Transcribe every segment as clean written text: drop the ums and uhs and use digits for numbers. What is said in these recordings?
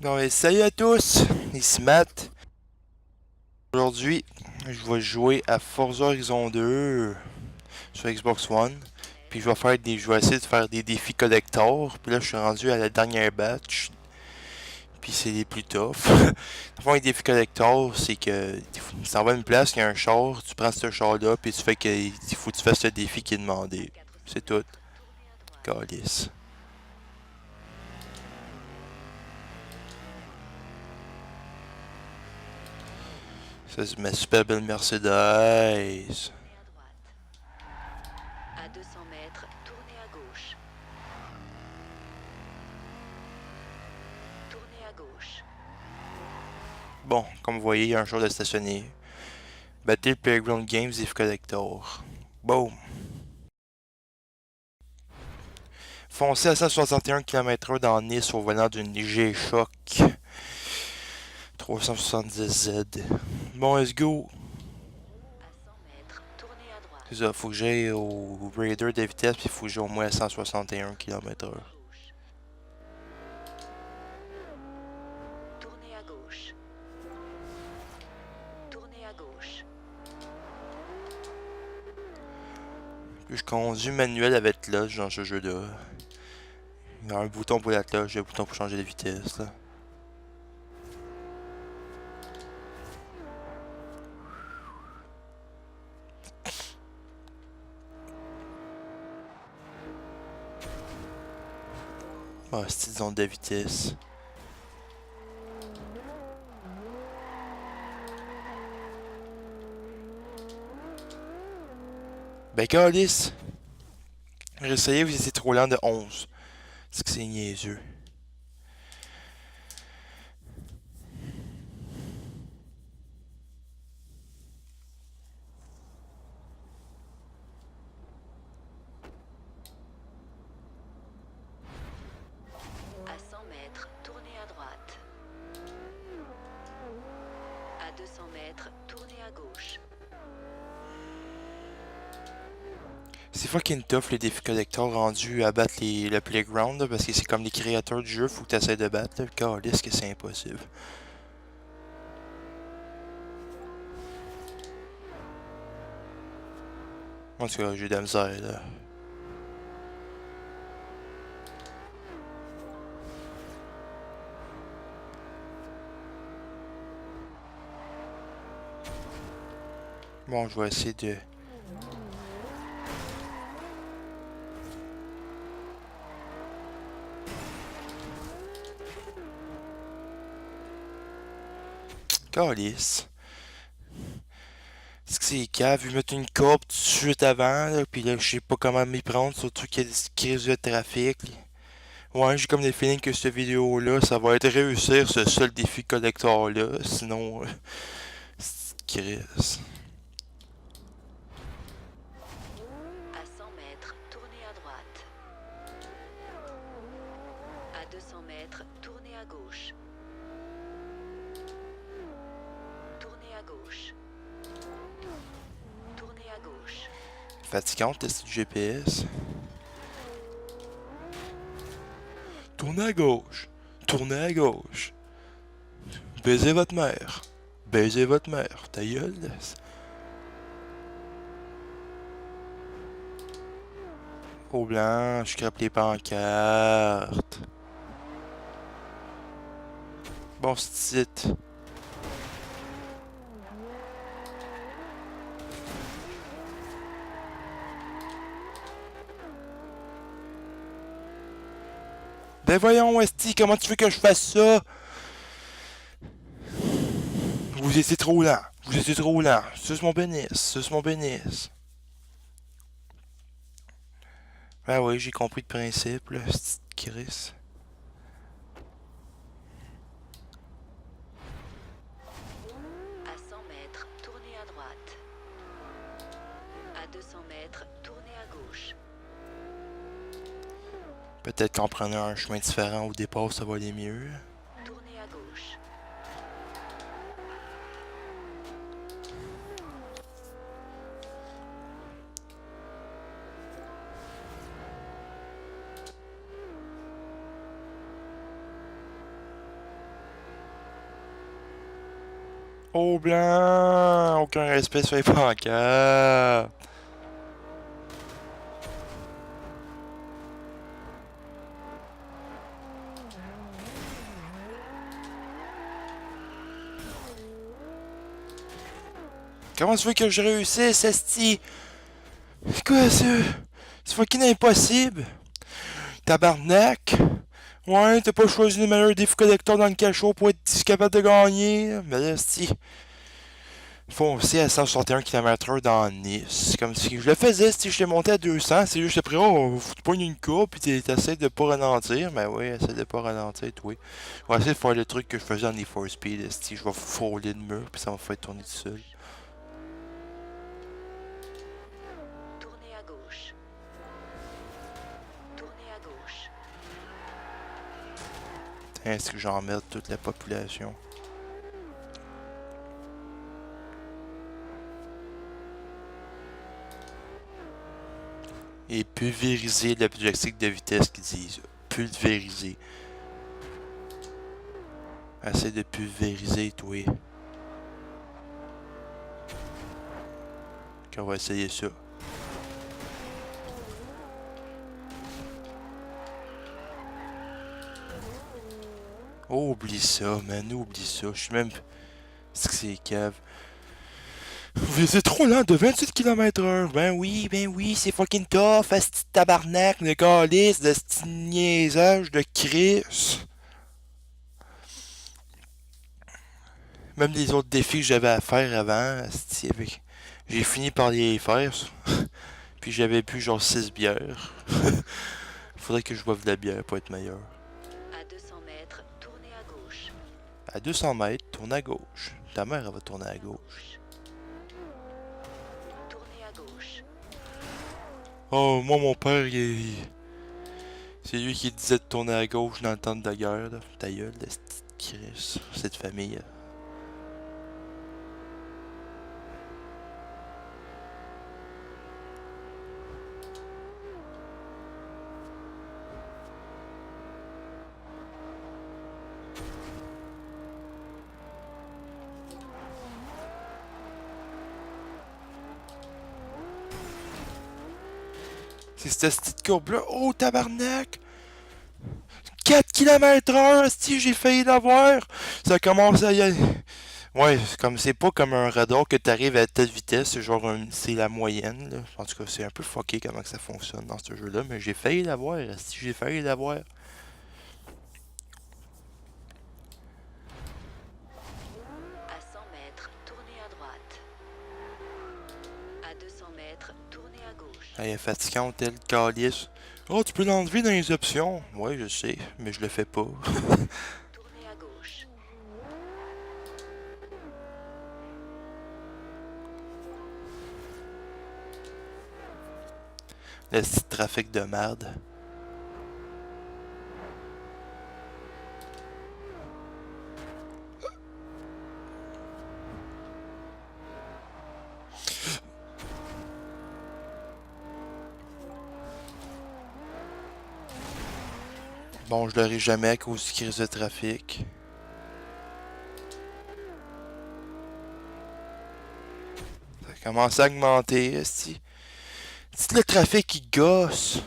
Non mais salut à tous, ici Matt. Aujourd'hui, je vais jouer à Forza Horizon 2 sur Xbox One. Puis je vais essayer de faire des défis collector. Puis là, je suis rendu à la dernière batch. Puis c'est les plus tough. Dans le fond, les défis collector, c'est que tu t'en vas à une place, il y a un char, tu prends ce char-là, puis tu fais que il faut que tu fasses le défi qui est demandé. C'est tout. Calice. Ça, c'est ma super belle Mercedes. Tournez à droite. À 200 mètres, tournez à gauche. Tournez à gauche. Bon, comme vous voyez, il y a un jour de stationner. Battle Playground Games If Collector. Boom. Foncez à 161 km/h dans Nice au volant d'une G-Shock 370Z. Bon, let's go. À 100 mètres, tournez à C'est droite. ça, faut que j'aille au Raider de vitesse, puis il faut que j'aille au moins à 161 Tournez km/h. à gauche. Tournez à gauche. Tournez à gauche. Puis je conduis manuel avec clutch dans ce jeu-là. Il y a un bouton pour la cloche, un bouton pour changer de vitesse. Là. Ah, c'est une zone de vitesse. Ben, calice! Réessayez, vous étiez trop lent de 11. C'est que c'est niaiseux. À 100 mètres, tournez à droite. À 200 mètres, tournez à gauche. C'est fucking tough les défis collector rendus à battre le playground là, parce que c'est comme les créateurs du jeu, faut que tu essaies de battre. Le calice que c'est impossible. En tout cas, j'ai de la misère là. Bon, je vais essayer de. Calice. C'est que c'est cave, ils mettent une courbe tout de suite avant, là, pis là, je sais pas comment m'y prendre, surtout qu'il y a des crises de trafic. Ouais, j'ai comme le feeling que cette vidéo-là, ça va être réussir ce seul défi collector-là, sinon, c'est crise. À 100 mètres, tournez à droite. À 200 mètres, tournez à gauche. Tournez à gauche. Tournez à gauche. Fatigante, test du GPS. Tournez à gauche. Tournez à gauche. Baisez votre mère. Baisez votre mère. Ta gueule. Au blanc, je scrape les pancartes. Bon, c'est ben voyons, Esti, comment tu veux que je fasse ça? Vous étiez trop lent. Vous étiez trop lent. Suce mon pénis. Suce mon pénis. Ben oui, j'ai compris le principe, là, c'est Chris. À 100 mètres, tournez à droite. À 200 mètres, tournez à gauche. Peut-être qu'en prenant un chemin différent au départ, ça va aller mieux. Tournez à gauche. Au blanc! Aucun respect sur les pancartes! Comment tu veux que je réussisse, esti? C'est quoi ça? C'est fucking impossible! Tabarnak! Ouais, t'as pas choisi le meilleur défi collector dans le cachot pour être capable de gagner. Mais là, esti. Foncer à 161 km/h dans Nice. C'est comme si je le faisais, si j'étais monté à 200, c'est juste après, oh, faut que tu pognes une courbe, puis t'essaies de pas ralentir. Mais oui, essaie de pas ralentir, toi. Je vais essayer de faire le truc que je faisais en Need for Speed, si je vais frôler le mur, puis ça va me faire tourner tout seul. Tournez à gauche. Tournez à gauche. Est-ce que j'emmerde toute la population? Et pulvériser l'objectif de vitesse qu'ils disent. Pulvériser. Essaye de pulvériser, toi. On va essayer ça. Oh, oublie ça, man. Oublie ça. Je suis même... C'est que c'est cave. Vous êtes trop lent de 28 km/h. Ben oui, c'est fucking tough. Asti de tabarnak, de calice, de sti niaisage, de Chris. Même les autres défis que j'avais à faire avant, asti, avec... j'ai fini par les faire. Puis j'avais bu genre 6 bières. Faudrait que je boive de la bière pour être meilleur. À 200 mètres, tournez à gauche. À 200 mètres, tourne à gauche. Ta mère, elle va tourner à gauche. Tournez à gauche. Oh, moi, mon père, c'est lui qui disait de tourner à gauche dans le temps de la guerre, là. Ta gueule, la petite Chris. Cette famille. C'est cette petite courbe-là. Oh, tabarnak! 4 km/h, si j'ai failli l'avoir! Ça commence à y aller. Ouais, c'est pas comme un radar que t'arrives à telle vitesse, c'est genre c'est la moyenne, là. En tout cas, c'est un peu fucké comment que ça fonctionne dans ce jeu-là, mais j'ai failli l'avoir, si j'ai failli l'avoir. À 100 mètres, tournez à droite. À 200 mètres, tournez à gauche. Elle est fatigante, elle, calice. Oh, tu peux l'enlever dans les options. Ouais, je sais, mais je le fais pas. Tournez à gauche. Le petit trafic de merde. Bon, je l'aurai jamais à cause du crise de trafic. Ça commence à augmenter, si. C'est le trafic qui gosse.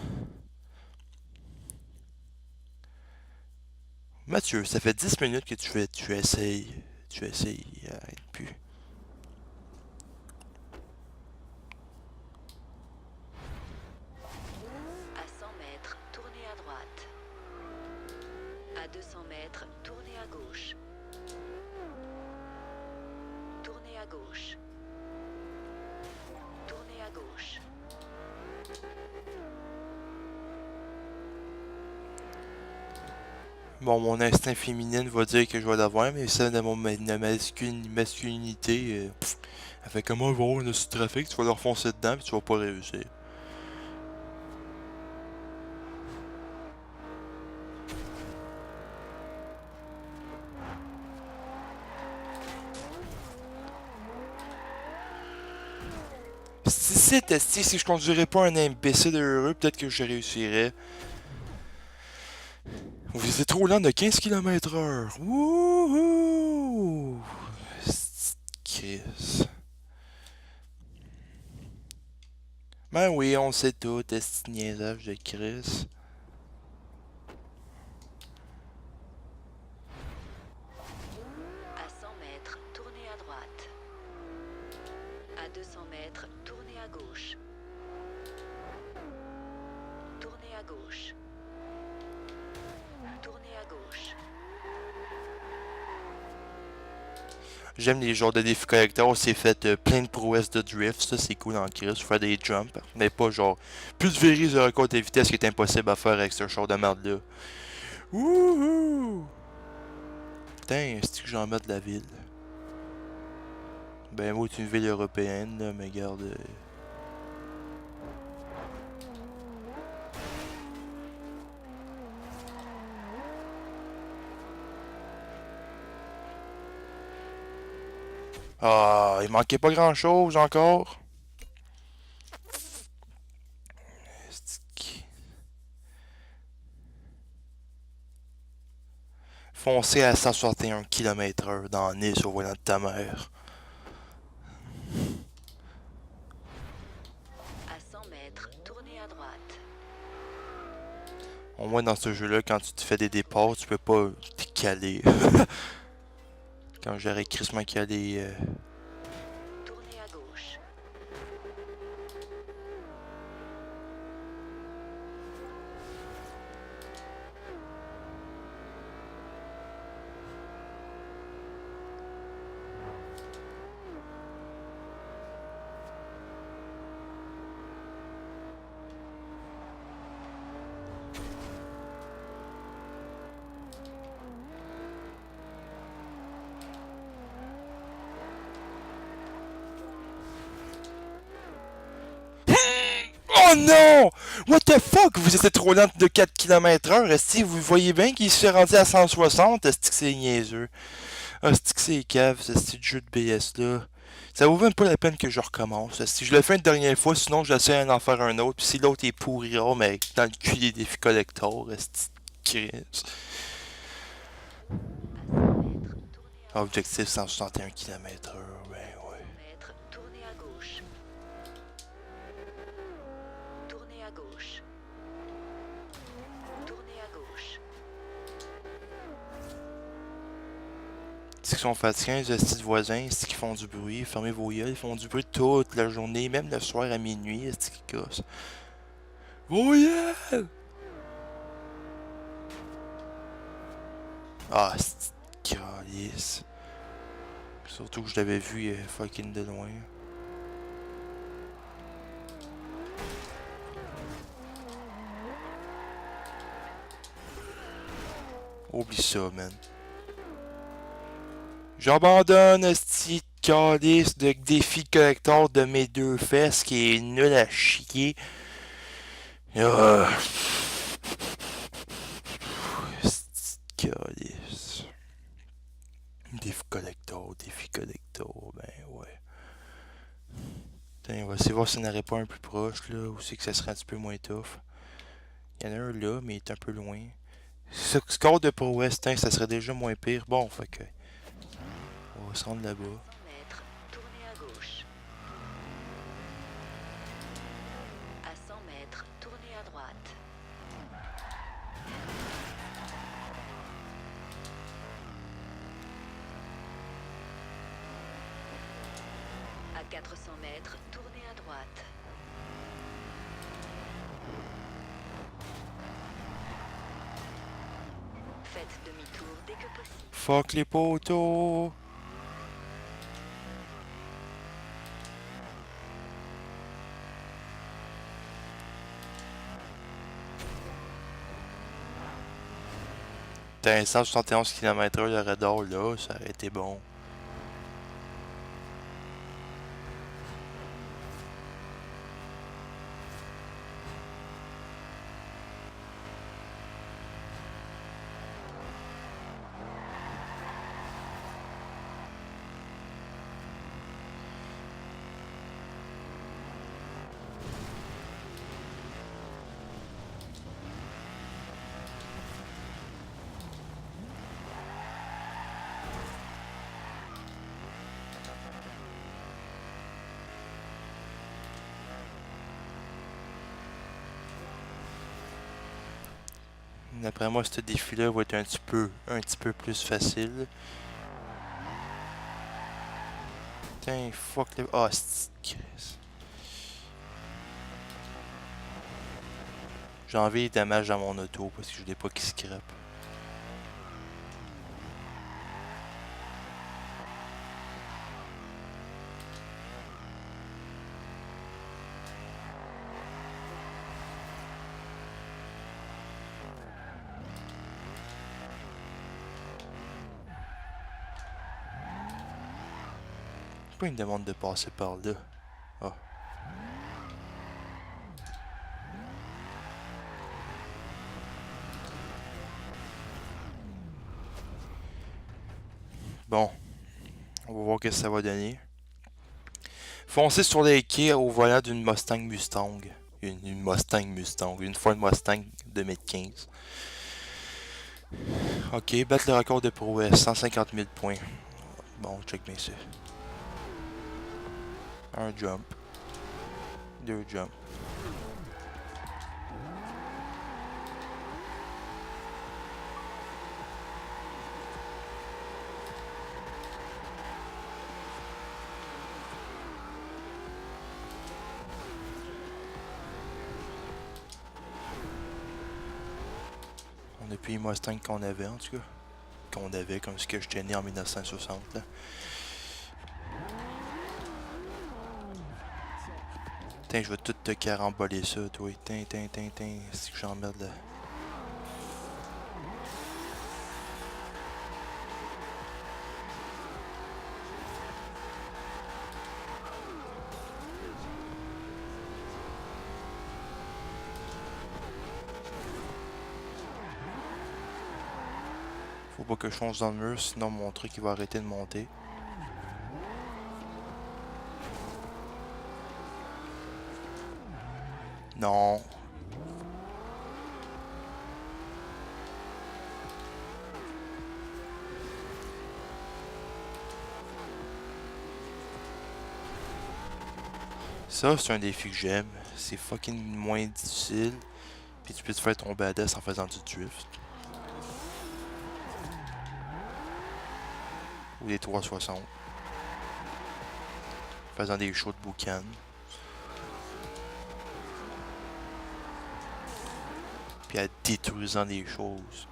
Mathieu, ça fait 10 minutes que tu essayes. Tu essayes, arrête plus. À 100 mètres, tournez à droite. À 200 mètres, tournez à gauche. Tournez à gauche. Tournez à gauche. Bon, mon instinct féminin va dire que je vais l'avoir, mais ça de masculinité, elle fait comment ils vont avoir ce trafic, tu vas leur foncer dedans puis tu vas pas réussir. Si je conduirais pas un imbécile heureux, peut-être que je réussirais. Vous êtes trop lent de 15 km/h. Wouhou! Chris. Ben oui, on sait tout, est-ce niaisage de Chris. À 100 mètres, tournez à droite. À 200 mètres, tournez à gauche. Tournez à gauche. Tournez à gauche. J'aime les genres de défis collector, c'est fait plein de prouesses de drift, ça c'est cool en Chris, faire des jumps, mais pas genre pulvérise le record de vitesse qui est impossible à faire avec ce genre de merde là. Wouhou! Putain, c'est que j'en mets de la ville. Ben moi c'est une ville européenne là, mais garde. Ah, il manquait pas grand chose encore. Foncer à 161 km/h dans Nice au volant de ta mère. À 100 mètres, tournez à droite. Au moins dans ce jeu-là, quand tu te fais des départs, tu peux pas te caler. Quand j'aurais crissement calé. Tournez à gauche. Oh non! What the fuck? Vous étiez trop lent de 4 km/h. Est-ce que vous voyez bien qu'il se rendu à 160? Est-ce que c'est niaiseux? Est-ce que c'est cave, ce petit jeu de BS là? Ça vaut même pas la peine que je recommence. Si je le fais une dernière fois, sinon j'essaie d'en faire un autre. Puis si l'autre est pourrira, mais dans le cul des défis collector, est-ce que À 100 mètres, tournez à objectif 161 km/h, ben ouais. 100 mètres, tournez à gauche. Tournez à gauche. Tournez à gauche. C'est qu'ils sont fatigants, les petits voisins, c'est qu'ils font du bruit, fermez vos yeux, ils font du bruit toute la journée, même le soir à minuit, c'est qu'ils cassent. Vos yeux! Ah, c'est calice. Surtout que je l'avais vu fucking de loin. Oublie ça, man. J'abandonne esti calice de défi collector de mes deux fesses qui est nul à chier. Ah. Esti calice. Défi collector, ben ouais. Tiens, on va essayer de voir s'il n'y en aurait pas un plus proche, là, où c'est que ça serait un petit peu moins tough. Il y en a un là, mais il est un peu loin. Ce score de Pro West, hein, ça serait déjà moins pire. Bon, fait que. On va se rendre là-bas. 100 mètres, tournez à gauche. À 100 mètres, tournez à droite. À 400 mètres, tournez à droite. Faites demi-tour dès que possible. Fuck les poteaux! T'as un 171 km/h de radar là, ça aurait été bon. D'après moi, ce défi-là va être un petit peu plus facile. Putain, fuck le... Ah, c'est... J'ai envie de damage dans mon auto parce que je voulais pas qu'il scrape. Pourquoi il me demande de passer par là? Ah. Bon. On va voir ce que ça va donner. Foncer sur les quais au volant d'une Mustang. Une Mustang Mustang. Une Ford Mustang 2015. Ok, battre le record de prouesse. 150 000 points. Bon, check bien ça. Un jump. Deux jumps. On a plus les Mustang qu'on avait en tout cas. Qu'on avait comme ce que je tenais en 1960 là. Tiens, je vais tout te caramboler ça, toi. Tiens. C'est que j'emmerde là. Faut pas que je fonce dans le mur, sinon mon truc il va arrêter de monter. Non. Ça, c'est un défi que j'aime. C'est fucking moins difficile. Puis tu peux te faire ton badass en faisant du drift. Ou des 360. Faisant des shows de boucan. Puis à détruisant des choses.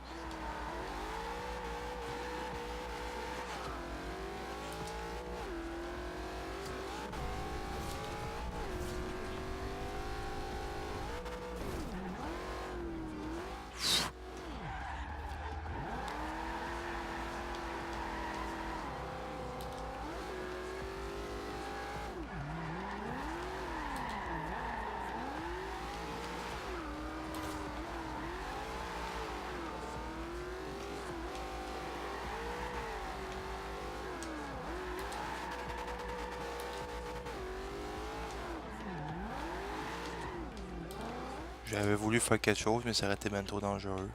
J'avais voulu faire quelque chose, mais ça aurait été même trop dangereux.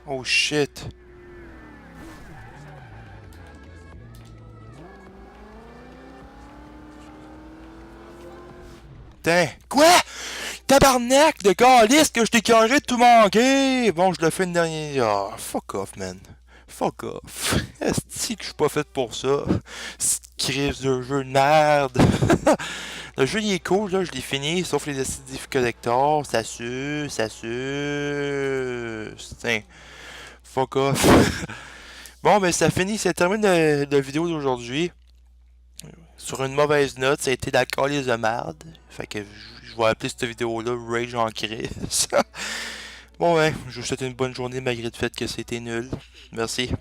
Oh shit! Putain! Quoi? Tabarnak de calice que je t'ai carré de tout manquer! Bon, je le fais une dernière. Ah, fuck off, man. Fuck off. Est-ce que je suis pas fait pour ça? Cette crise de jeu de merde. Le jeu il est cool, là, je l'ai fini, sauf les défis collector. Ça suce. Tiens. Fuck off. Bon, ben ça finit, ça termine la vidéo d'aujourd'hui. Sur une mauvaise note, ça a été la calice de merde. Fait que je vais appeler cette vidéo-là Rage en crise. Bon, ouais, je vous souhaite une bonne journée malgré le fait que c'était nul. Merci.